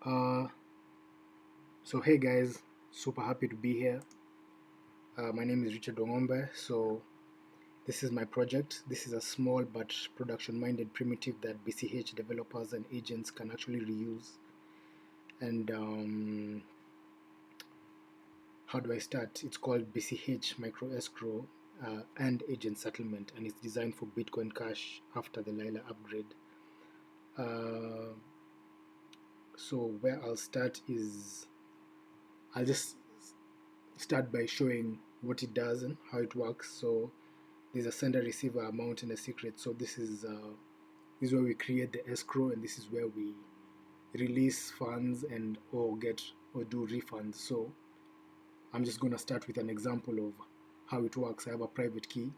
Uh, so hey guys, super happy to be here. My name is Richard Ongombe. So this is my project. This is a small but production-minded primitive that BCH developers and agents can actually reuse. And how do I start? It's called BCH Micro Escrow and Agent Settlement, and it's designed for Bitcoin Cash after the Lila upgrade. So where I'll start is I'll just start by showing what it does and how it works. So there's a sender receiver amount and a secret. So this is where we create the escrow, and this is where we release funds and or do refunds. So I'm just going to start with an example of how it works. I have a private key,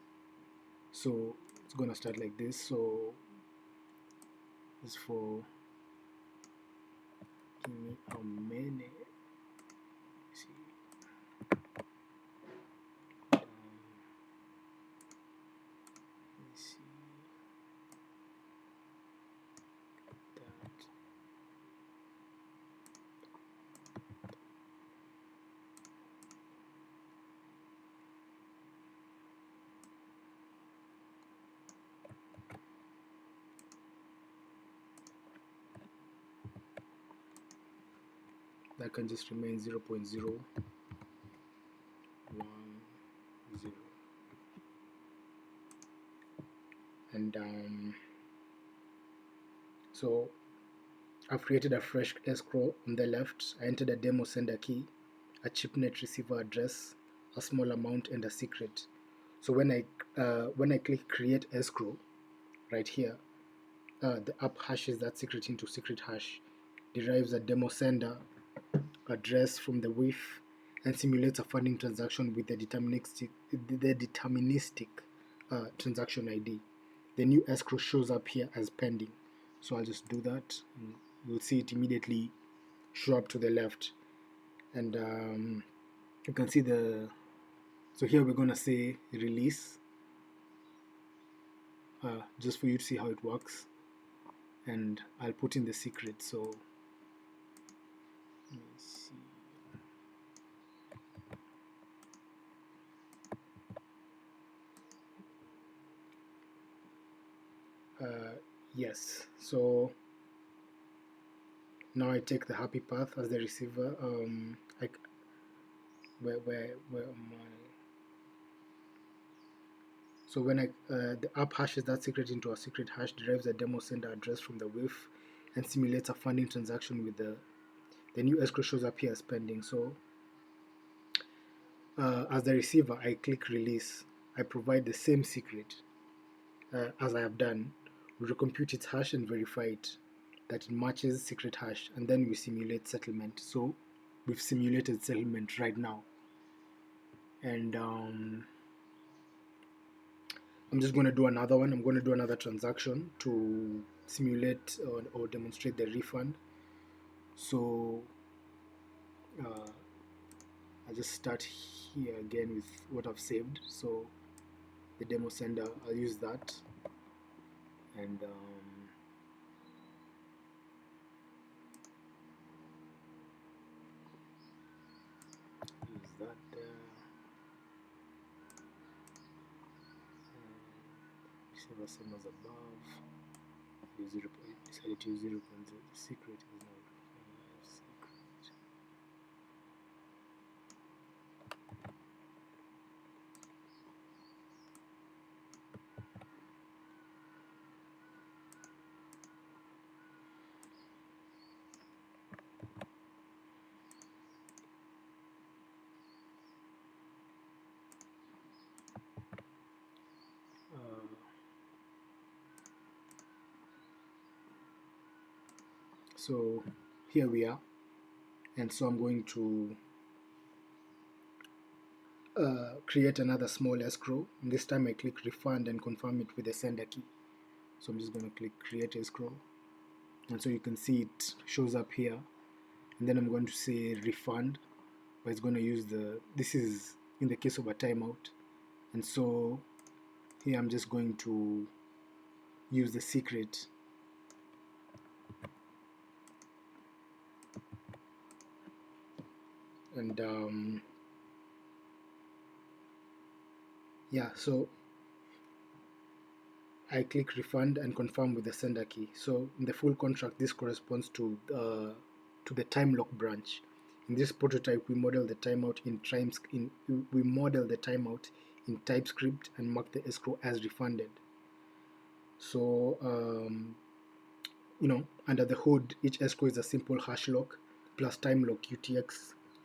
so it's going to start like this. So it's for, give me a minute. See. Let's see that. That can just remain 0.010. And so I've created a fresh escrow on the left. I entered a demo sender key, a chipnet receiver address, a small amount, and a secret. So when I click create escrow right here, the app hashes that secret into secret hash, derives a demo sender address from the WIF, and simulates a funding transaction with the deterministic transaction ID. The new escrow shows up here as pending. So I'll just do that. And you'll see it immediately show up to the left. And you can see so here we're going to say release, just for you to see how it works. And I'll put in the secret. So let me see. Yes, so now I take the happy path as the receiver. Where am I? So when the app hashes that secret into a secret hash, derives a demo sender address from the WIF, and simulates a funding transaction with the new escrow shows up here as pending. So as the receiver, I click release. I provide the same secret as I have done. We recompute its hash and verify it that it matches secret hash, and then we simulate settlement. So we've simulated settlement right now, and I'm just going to do another one. I'm going to do another transaction to simulate or demonstrate the refund. So I'll just start here again with what I've saved. So the demo sender, I'll use that, and use that there. Receiver same as above. Decided to use 0.0. The secret is now secret. So here we are, and so I'm going to create another small escrow, and this time I click refund and confirm it with the sender key. So I'm just going to click create escrow, and so you can see it shows up here, and then I'm going to say refund, but it's going to use this is in the case of a timeout, and so here I'm just going to use the secret And yeah, so I click refund and confirm with the sender key. So in the full contract, this corresponds to the time lock branch. In this prototype, we model the timeout in TypeScript and mark the escrow as refunded. So under the hood, each escrow is a simple hash lock plus time lock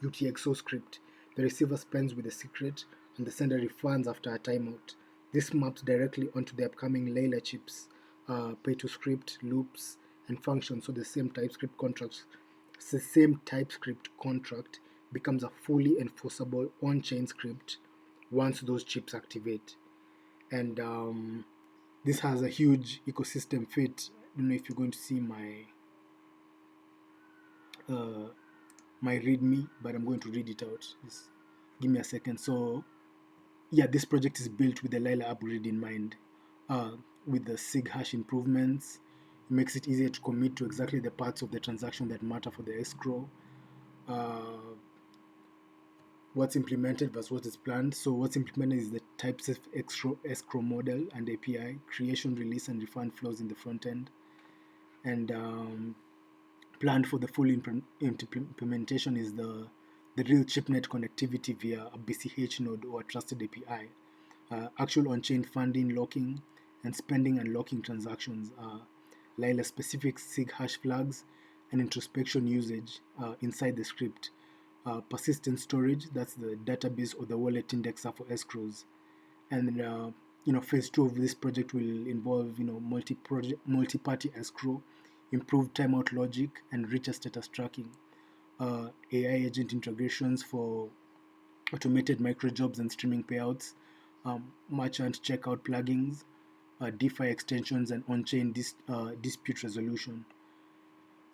UTXO script. The receiver spends with the secret, and the sender refunds after a timeout. This maps directly onto the upcoming Layla chips, pay to script, loops, and functions. So the same TypeScript contract becomes a fully enforceable on-chain script once those chips activate. And this has a huge ecosystem fit. I don't know if you're going to see my README, but I'm going to read it out. Just give me a second. So yeah, this project is built with the Lila upgrade in mind. With the SIG hash improvements, it makes it easier to commit to exactly the parts of the transaction that matter for the escrow. What's implemented versus what is planned. So what's implemented is the types of escrow model and API, creation, release, and refund flows in the front end. And planned for the full implementation is the real Chipnet connectivity via a BCH node or a trusted API. Actual on-chain funding, locking, and spending and locking transactions, Lila specific SIG hash flags, and introspection usage inside the script. Persistent storage, that's the database or the wallet indexer for escrows. And phase 2 of this project will involve multi-party escrow, improved timeout logic, and richer status tracking. AI agent integrations for automated micro jobs and streaming payouts, merchant checkout plugins, DeFi extensions, and on-chain dispute resolution.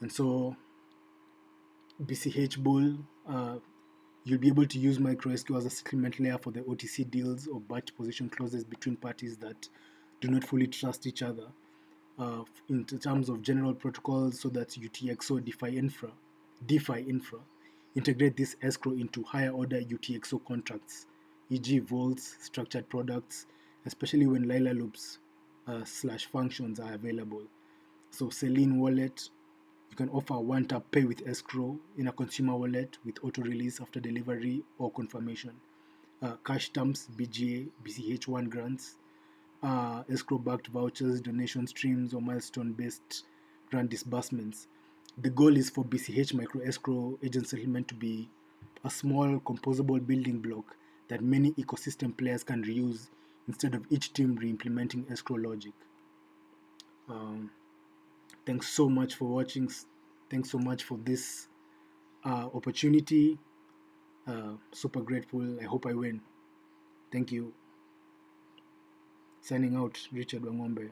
And so BCH Bull, you'll be able to use MicroSQ as a settlement layer for the OTC deals or batch position clauses between parties that do not fully trust each other. In terms of general protocols, so that UTXO DeFi infra, integrate this escrow into higher order UTXO contracts, e.g. vaults, structured products, especially when Lila loops / functions are available. So Selene wallet, you can offer one-tap pay with escrow in a consumer wallet with auto-release after delivery or confirmation. Cash stamps, BGA, BCH1 grants, escrow-backed vouchers, donation streams, or milestone-based grant disbursements. The goal is for BCH micro escrow agent settlement to be a small composable building block that many ecosystem players can reuse instead of each team re-implementing escrow logic. Thanks so much for watching. Thanks so much for this opportunity. Super grateful. I hope I win. Thank you. Signing out, Richard Wangombe.